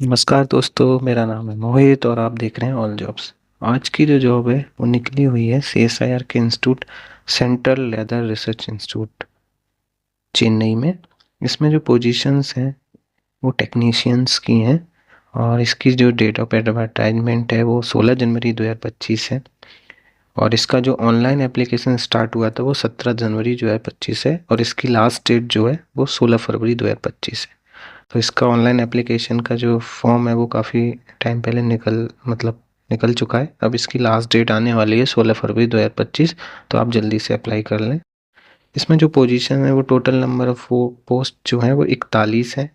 नमस्कार दोस्तों, मेरा नाम है मोहित और आप देख रहे हैं ऑल जॉब्स। आज की जो जॉब है वो निकली हुई है सीएसआईआर के institute, central leather research institute, Chennai में। इसमें जो पोजीशंस हैं वो टेक्नीशियंस की हैं और इसकी जो डेट ऑफ एडवर्टाइजमेंट है वो 16 जनवरी 2025 है। और इसका जो ऑनलाइन एप्लीकेशन स्टार्ट हुआ था वो 17 जनवरी 2025 है और इसकी लास्ट डेट जो है वो 16 फरवरी 2025 है। तो इसका ऑनलाइन एप्लीकेशन का जो फॉर्म है वो काफ़ी टाइम पहले निकल चुका है। अब इसकी लास्ट डेट आने वाली है 16 फरवरी 2025, तो आप जल्दी से अप्लाई कर लें। इसमें जो पोजीशन है वो टोटल नंबर ऑफ वो पोस्ट जो है वो 41 है।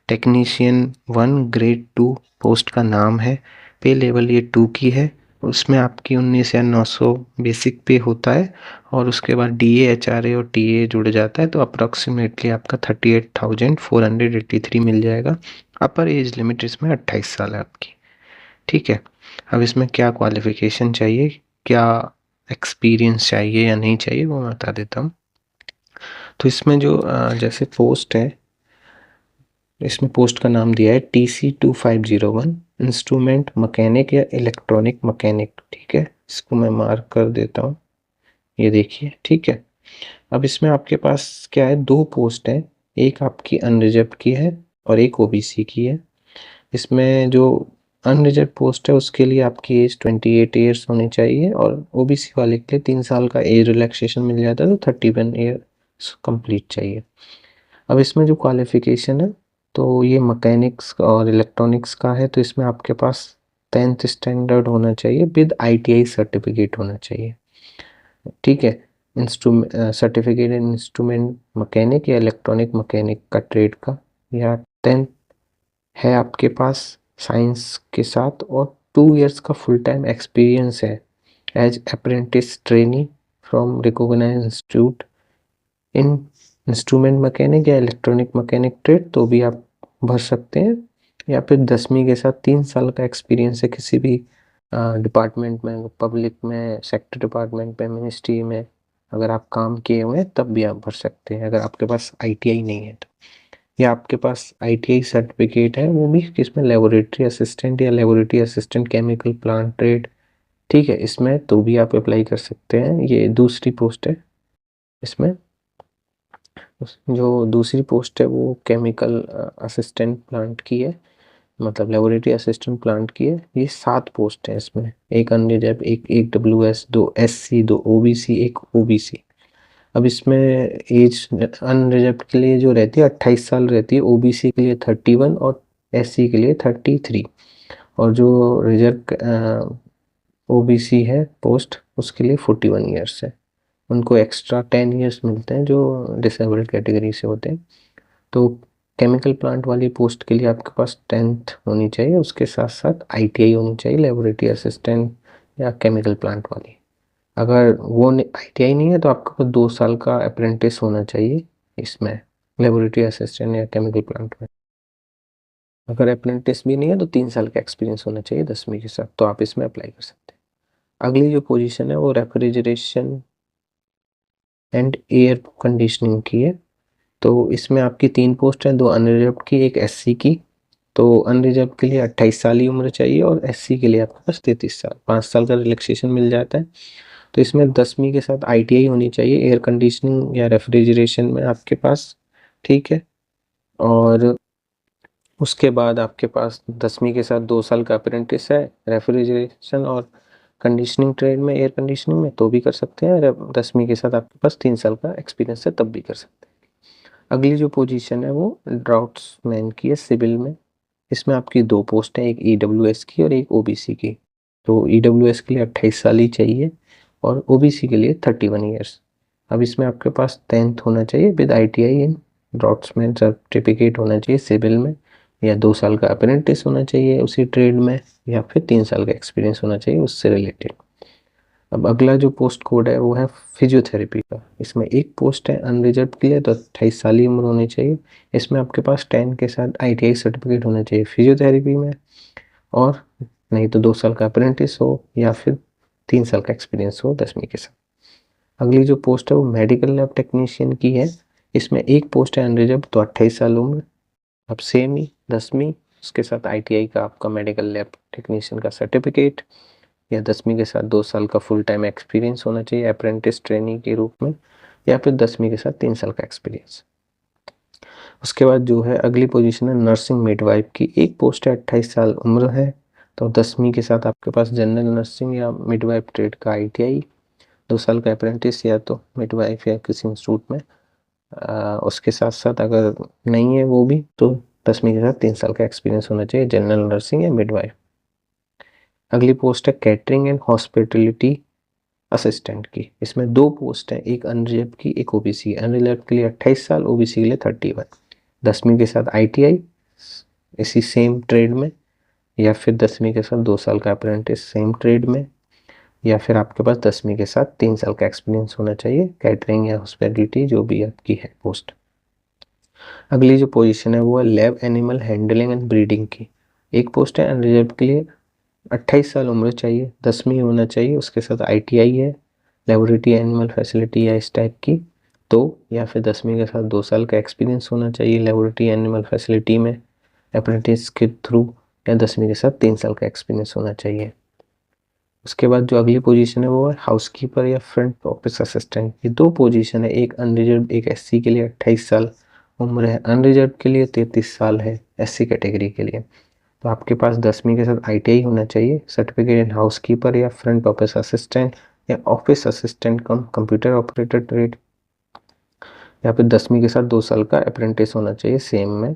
टेक्नीशियन 1 ग्रेड 2 पोस्ट का नाम है। पे लेवल ये 2 की है। उसमें आपकी 19,900 बेसिक पे होता है और उसके बाद डीए, एचआरए और टीए जुड़ जाता है, तो अप्रॉक्सीमेटली आपका 38,483 मिल जाएगा। अपर एज लिमिट इसमें 28 साल है आपकी। ठीक है। अब इसमें क्या क्वालिफिकेशन चाहिए, क्या एक्सपीरियंस चाहिए या नहीं चाहिए, वो मैं बता देता हूँ। तो इसमें जो जैसे पोस्ट है, इसमें पोस्ट का नाम दिया है TC2501 इंस्ट्रूमेंट मैकेनिक या इलेक्ट्रॉनिक मैकेनिक। ठीक है, इसको मैं मार्क कर देता हूँ, ये देखिए। ठीक है। अब इसमें आपके पास क्या है, दो पोस्ट है, एक आपकी अनरिजर्व्ड की है और एक ओबीसी की है। इसमें जो अनरिजर्व पोस्ट है उसके लिए आपकी एज 28 ईयर्स होनी चाहिए और ओबीसी वाले के लिए 3 साल का एज रिलैक्सेशन मिल जाता है, तो 31 ईयर्स कंप्लीट चाहिए। अब इसमें जो क्वालिफिकेशन है तो ये मैकेनिक्स और इलेक्ट्रॉनिक्स का है, तो इसमें आपके पास 10th स्टैंडर्ड होना चाहिए विद आईटीआई सर्टिफिकेट होना चाहिए। ठीक है। Instrument certificate in instrument mechanic या इलेक्ट्रॉनिक मैकेनिक का ट्रेड का, या 10th है आपके पास साइंस के साथ, और 2 इयर्स का फुल टाइम एक्सपीरियंस है as apprentice trainee from recognised institute in instrument mechanic या इलेक्ट्रॉनिक मैकेनिक ट्रेड, तो भी आप भर सकते हैं। या फिर 10वीं के साथ 3 साल का एक्सपीरियंस है किसी भी डिपार्टमेंट में, पब्लिक में, सेक्टर डिपार्टमेंट में, मिनिस्ट्री में अगर आप काम किए हुए हैं तब भी आप भर सकते हैं, अगर आपके पास आईटीआई नहीं है तो। या आपके पास आईटीआई सर्टिफिकेट है वो भी किसमें, लेबोरेटरी असिस्टेंट या laboratory assistant chemical plant trade. ठीक है, इसमें तो भी आप अप्लाई कर सकते हैं। ये दूसरी पोस्ट है। इसमें जो दूसरी पोस्ट है वो केमिकल असिस्टेंट प्लांट की है, मतलब लेबोरेटरी असिस्टेंट प्लांट की है। ये 7 पोस्ट है इसमें, एक अनरिजर्व, एक डब्ल्यूएस, 2 एससी, 2 ओबीसी, एक ओबीसी। अब इसमें एज अनरिजर्व के लिए जो रहती है 28 साल रहती है, ओबीसी के लिए 31 और एससी के लिए 33। और जो रिजर्व ओबीसी है पोस्ट उसके लिए 41 ईयर्स है। उनको एक्स्ट्रा 10 ईयर्स मिलते हैं जो डिसेबल्ड कैटेगरी से होते हैं। तो केमिकल प्लांट वाली पोस्ट के लिए आपके पास 10th होनी चाहिए, उसके साथ साथ आईटीआई होनी चाहिए, लेबोरेटरी असिस्टेंट या केमिकल प्लांट वाली। अगर वो आईटीआई नहीं है तो आपके पास 2 साल का अप्रेंटिस होना चाहिए इसमें, लेबोरेटरी असिस्टेंट या केमिकल प्लांट में। अगर अप्रेंटिस भी नहीं है तो 3 साल का एक्सपीरियंस होना चाहिए 10वीं के साथ, तो आप इसमें अप्लाई कर सकते हैं। अगली जो पोजीशन है वो रेफ्रिजरेशन एंड एयर कंडीशनिंग की है। तो इसमें आपकी 3 पोस्ट हैं, 2 अनरिजर्व की, एक एससी की। तो अनरिजर्व के लिए 28 साल की उम्र चाहिए और एससी के लिए आपके पास 33 साल, 5 साल का रिलैक्सेशन मिल जाता है। तो इसमें 10वीं के साथ आईटीआई होनी चाहिए एयर कंडीशनिंग या रेफ्रिजरेशन में आपके पास। ठीक है। और उसके बाद आपके पास 10वीं के साथ 2 साल का अप्रेंटिस है रेफ्रिजरेशन और कंडीशनिंग ट्रेड में, एयर कंडीशनिंग में, तो भी कर सकते हैं। 10वीं के साथ आपके पास 3 साल का एक्सपीरियंस है तब भी कर सकते हैं। अगली जो पोजीशन है वो ड्राफ्ट्समैन की है सिविल में। इसमें आपकी 2 पोस्ट हैं, एक ईडब्ल्यूएस की और एक ओबीसी की। तो ईडब्ल्यूएस के लिए 28 साल ही चाहिए और ओबीसी के लिए 31 ईयर्स। अब इसमें आपके पास 10th होना चाहिए with ITI in draughtsman certificate होना चाहिए सिविल में, या 2 साल का अप्रेंटिस होना चाहिए उसी ट्रेड में, या फिर 3 साल का एक्सपीरियंस होना चाहिए उससे रिलेटेड। अब अगला जो पोस्ट कोड है वो है फिजियोथेरेपी का। इसमें एक पोस्ट है अनरिजर्व के लिए, तो 28 साल की उम्र होनी चाहिए। इसमें आपके पास 10 के साथ आईटीआई सर्टिफिकेट होना चाहिए फिजियोथेरेपी में, और नहीं तो 2 साल का अप्रेंटिस हो या फिर 3 साल का एक्सपीरियंस हो 10वीं के साथ। अगली जो पोस्ट है वो मेडिकल लैब टेक्नीशियन की है। इसमें एक पोस्ट है अनरिजर्व, तो 28 साल उम्र। अब सेम ही 10वीं उसके साथ ITI का आपका मेडिकल लैब टेक्नीशियन का सर्टिफिकेट, या 10वीं के साथ 2 साल का फुल टाइम एक्सपीरियंस होना चाहिए अप्रेंटिस ट्रेनिंग के रूप में, या फिर 10वीं के साथ 3 साल का एक्सपीरियंस। उसके बाद जो है अगली पोजीशन है नर्सिंग मिडवाइफ की। एक पोस्ट है 28 साल उम्र है, तो 10वीं के साथ आपके पास जनरल नर्सिंग या मिडवाइफ ट्रेड का ITI, 2 साल का अप्रेंटिस या तो मिडवाइफ या किसी इंस्टीट्यूट में। उसके साथ साथ अगर नहीं है वो भी, तो 10वीं के साथ 3 साल का एक्सपीरियंस होना चाहिए जनरल नर्सिंग या मिडवाइफ। अगली पोस्ट है कैटरिंग एंड हॉस्पिटलिटी असिस्टेंट की। इसमें 2 पोस्ट है, एक अनरिजर्व की, एक OBC। अनरिजर्व के लिए 28 साल, OBC के लिए 31। 10वीं के साथ ITI इसी सेम ट्रेड में, या फिर 10वीं के साथ 2 साल का अप्रेंटिस सेम ट्रेड में, या फिर आपके पास 10वीं के साथ 3 साल का एक्सपीरियंस होना चाहिए कैटरिंग या हॉस्पिटलिटी जो भी आपकी है पोस्ट। अगली जो पोजीशन है वो है lab animal handling and breeding की। एक पोस्ट है अनरिजर्व के लिए, 28 साल उम्र चाहिए, 10वीं होना चाहिए, उसके साथ ITI है, लेबोरेटरी एनिमल फैसिलिटी या इस टाइप की, तो या फिर 10वीं के साथ 2 साल का एक्सपीरियंस होना चाहिए लेबोरेटरी एनिमल फैसिलिटी में अप्रेंटिस के थ्रू, या 10वीं के साथ 3 साल का एक्सपीरियंस होना चाहिए। उसके बाद जो अगली पोजीशन है वो है हाउसकीपर या फ्रंट ऑफिस असिस्टेंट। ये 2 पोजीशन है, एक अनरिजर्व एक SC के लिए 28 साल उम्र है, अनरिजर्व के लिए 33 साल है SC कैटेगरी के लिए। तो आपके पास 10वीं के साथ ITI होना चाहिए, सर्टिफिकेट इन हाउसकीपर या फ्रंट ऑफिस असिस्टेंट या ऑफिस असिस्टेंट कम कंप्यूटर ऑपरेटर ट्रेड, या फिर 10वीं के साथ 2 साल का अप्रेंटिस होना चाहिए सेम में,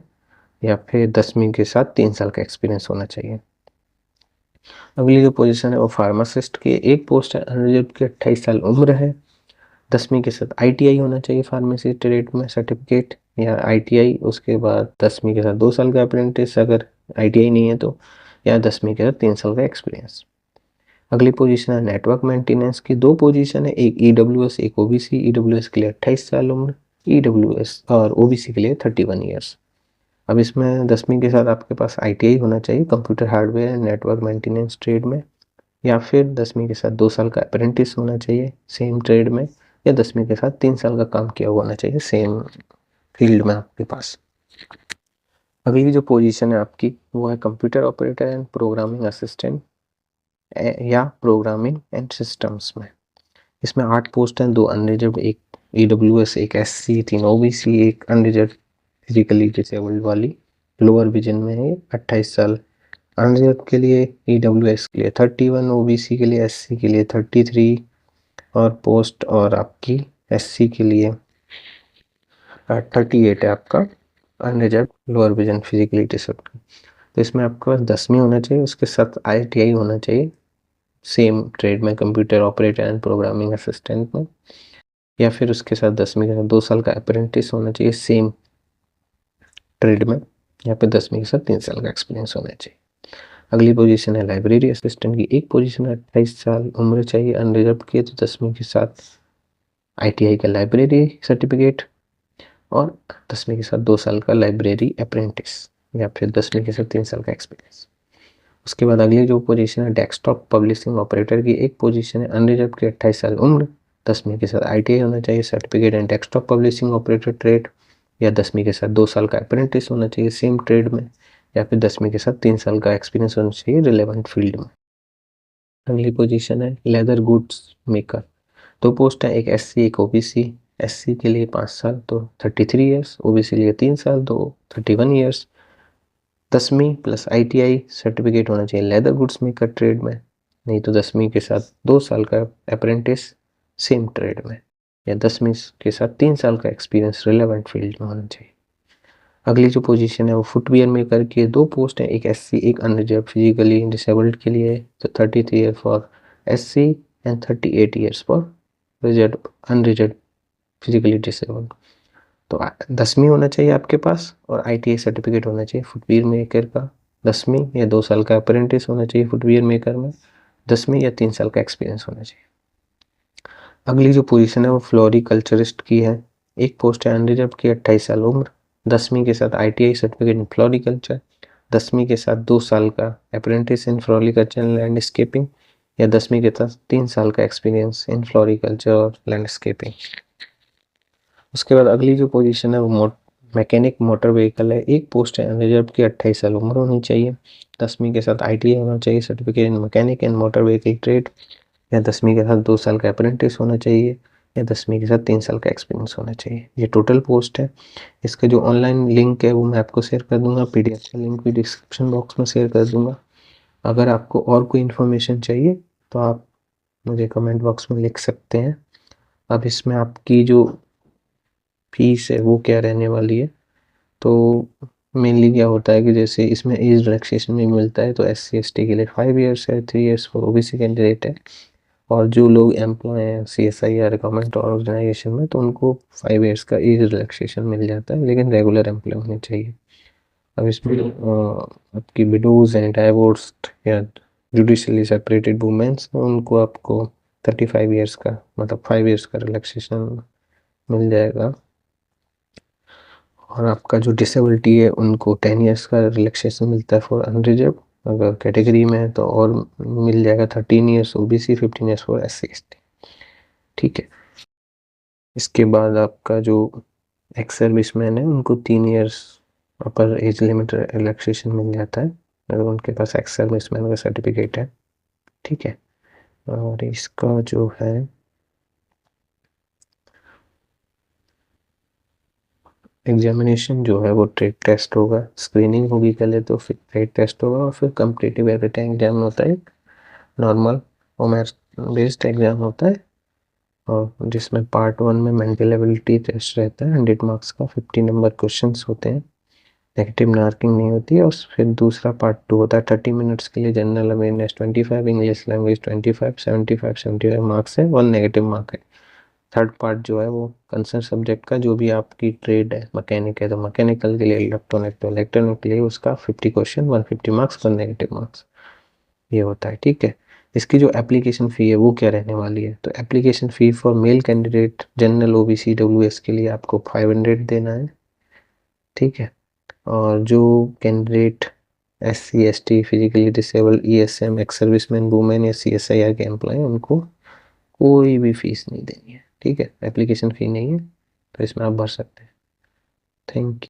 या फिर 10वीं के साथ 3 साल का एक्सपीरियंस होना चाहिए। अगली जो पोजीशन है वो फार्मासिस्ट की। एक पोस्ट है अनरिजर्व की, 28 साल उम्र है, 10वीं के साथ ITI होना चाहिए फार्मेसी ट्रेड में सर्टिफिकेट या ITI, उसके बाद 10वीं के साथ 2 साल का अप्रेंटिस अगर ITI नहीं है तो, या 10वीं के साथ 3 साल का एक्सपीरियंस। अगली पोजीशन है नेटवर्क मेंटेनेंस की। 2 पोजीशन है, एक EWS एक OBC। EWS के लिए 28 साल उम्र, EWS और OBC के लिए 31 ईयर्स। अब इसमें 10वीं के साथ आपके पास ITI होना चाहिए computer hardware and network maintenance trade में, या फिर 10वीं के साथ 2 साल का अप्रेंटिस होना चाहिए सेम ट्रेड में, या 10वीं के साथ 3 साल का काम किया हुआ होना चाहिए सेम फील्ड में आपके पास। अगली जो पोजीशन है आपकी वो है computer operator and programming assistant या प्रोग्रामिंग एंड सिस्टम्स में। इसमें 8 पोस्ट हैं, 2 अनरिजर्व, एक EWS एक SC, 3 OBC, एक अनरिजर्व फिजिकली डिसेबल्ड वाली लोअर विजन में है 28 साल। अनरिजर्व के लिए EWS के लिए 31, OBC के लिए SC के लिए 33 और पोस्ट और आपकी SC के लिए 38 है आपका unreserve lower vision physically disabled. तो इसमें आपके पास 10वीं होना चाहिए, उसके साथ ITI होना चाहिए सेम ट्रेड में computer operator and programming assistant में, या फिर उसके साथ 10वीं के साथ 2 साल का अप्रेंटिस होना चाहिए सेम ट्रेड में, या फिर 10वीं के साथ 3 साल का एक्सपीरियंस होना चाहिए। अगली पोजीशन है लाइब्रेरी असिस्टेंट की। एक पोजीशन है 28 साल उम्र चाहिए अनरिजर्व की, तो 10वीं के साथ ITI का लाइब्रेरी सर्टिफिकेट, और 10वीं के साथ 2 साल का लाइब्रेरी अप्रेंटिस, या फिर 10वीं के साथ 3 साल का एक्सपीरियंस। उसके बाद अगली जो पोजीशन है डेस्कटॉप पब्लिशिंग ऑपरेटर की। एक पोजीशन है अनरिजर्व की, 28 साल उम्र, 10वीं के साथ ITI होना चाहिए, certificate in desktop publishing operator trade, या 10वीं के साथ 2 साल का अप्रेंटिस होना चाहिए सेम ट्रेड में, या फिर 10वीं के साथ 3 साल का एक्सपीरियंस होना चाहिए रिलेवेंट फील्ड में। अगली पोजीशन है लेदर गुड्स मेकर। 2 पोस्ट है, एक SC एक OBC। SC के लिए 5 साल तो 33 ईयर्स, OBC के लिए 3 साल तो 31 ईयर्स। 10वीं प्लस ITI सर्टिफिकेट होना चाहिए लेदर गुड्स मेकर ट्रेड में, नहीं तो 10वीं के साथ 2 साल का अप्रेंटिस सेम ट्रेड में, या 10वीं के साथ 3 साल का एक्सपीरियंस रिलेवेंट फील्ड में होना चाहिए। अगली जो पोजीशन है वो फुटवियर मेकर की। 2 पोस्ट है, एक SC एक अनरिजर्व फिजिकली डिसेबल्ड के लिए, तो 33 year for SC and 38 years for reserve unreserve physically disabled. तो 10वीं होना चाहिए आपके पास, और ITI सर्टिफिकेट होना चाहिए फुटवियर मेकर का 10वीं, या 2 साल का अप्रेंटिस होना चाहिए फुटवियर मेकर में 10वीं, या 3 साल का एक्सपीरियंस होना चाहिए। अगली जो पोजीशन है वो फ्लोरिकल्चरिस्ट की है। एक पोस्ट है अनरिजर्व की, 28 साल उम्र, 10वीं के साथ ITI सर्टिफिकेट इन फ्लोरिकल्चर, 10वीं के साथ 2 साल का अप्रेंटिस इन फ्लोरिकल्चर लैंडस्केपिंग, या 10वीं के साथ 3 साल का एक्सपीरियंस इन फ्लोरिकल्चर और लैंडस्केपिंग। उसके बाद अगली जो पोजीशन है वो मैकेनिक मोटर व्हीकल है, एक पोस्ट है अनरिजर्व की 28 साल उम्र होनी चाहिए, 10वीं के साथ ITI होना चाहिए, certificate in mechanic and motor vehicle trade, या 10वीं के साथ 2 साल का अप्रेंटिस होना चाहिए, या 10वीं के साथ 3 साल का एक्सपीरियंस होना चाहिए। ये टोटल पोस्ट है। इसका जो ऑनलाइन लिंक है वो मैं आपको शेयर कर दूंगा, PDF का लिंक भी डिस्क्रिप्शन बॉक्स में शेयर कर दूंगा। अगर आपको और कोई इन्फॉर्मेशन चाहिए तो आप मुझे कमेंट बॉक्स में लिख सकते हैं। अब इसमें आपकी जो फीस है वो क्या रहने वाली है, तो मेनली क्या होता है कि जैसे इसमें एज रिलैक्सेशन भी मिलता है, तो SC ST के लिए 5 ईयर्स है, 3 ईयर्स फॉर OBC कैंडिडेट है, और जो लोग एम्प्लॉय हैं CSI या गवर्नमेंट ऑर्गेनाइजेशन में तो उनको 5 ईयर्स का एज रिलैक्सेशन मिल जाता है, लेकिन रेगुलर एम्प्लॉय होने चाहिए। अब इसमें आपकी विडोज हैं, डाइवोर्स्ड या जुडिशली सेपरेटेड वुमेन्स, उनको आपको 35 ईयर्स का मतलब 5 ईयर्स का रिलैक्सेशन मिल जाएगा। और आपका जो डिसेबिलिटी है उनको 10 ईयर्स का रिलैक्सेशन मिलता है फॉर अनरिजर्व, अगर कैटेगरी में है तो और मिल जाएगा 13 years OBC, 15 years for SC ST। ठीक है। इसके बाद आपका जो एक्स सर्विसमैन है उनको 3 years upper age limit relaxation मिल जाता है अगर उनके पास एक्स सर्विसमैन का सर्टिफिकेट है। ठीक है। और इसका जो है एग्जामिनेशन जो है वो ट्रेड टेस्ट होगा, स्क्रीनिंग होगी पहले, तो फिर ट्रेड टेस्ट होगा, और फिर कम्पिटिटिव एवरीटाइम एग्जाम होता है, नॉर्मल कॉमर्स बेस्ड एग्जाम होता है, और जिसमें पार्ट 1 में मेंटल एबिलिटी टेस्ट रहता है, 100 मार्क्स का, 50 नंबर क्वेश्चंस होते हैं, नेगेटिव मार्किंग नहीं होती है। और फिर दूसरा पार्ट 2 होता है 30 मिनट्स के लिए, general awareness 25, English language 25, 75 marks है, 1 नेगेटिव मार्क है। थर्ड पार्ट जो है वो कंसर्न सब्जेक्ट का, जो भी आपकी ट्रेड है, मैकेनिक है तो मैकेनिकल के लिए, इलेक्ट्रॉनिक तो इलेक्ट्रॉनिक के लिए, उसका 50 क्वेश्चन, 150 मार्क्स, 1 नेगेटिव मार्क्स, ये होता है। ठीक है। इसकी जो एप्लीकेशन फ़ी है वो क्या रहने वाली है, तो application fee for male candidate general OBC WS के लिए आपको 500 देना है। ठीक है। और जो candidate SC ST, physically disabled, ESM, ex serviceman women या CSIR के एम्प्लॉय, उनको कोई भी फीस नहीं देनी है। ठीक है। एप्लीकेशन फ़ी नहीं है, तो इसमें आप भर सकते हैं। Thank you.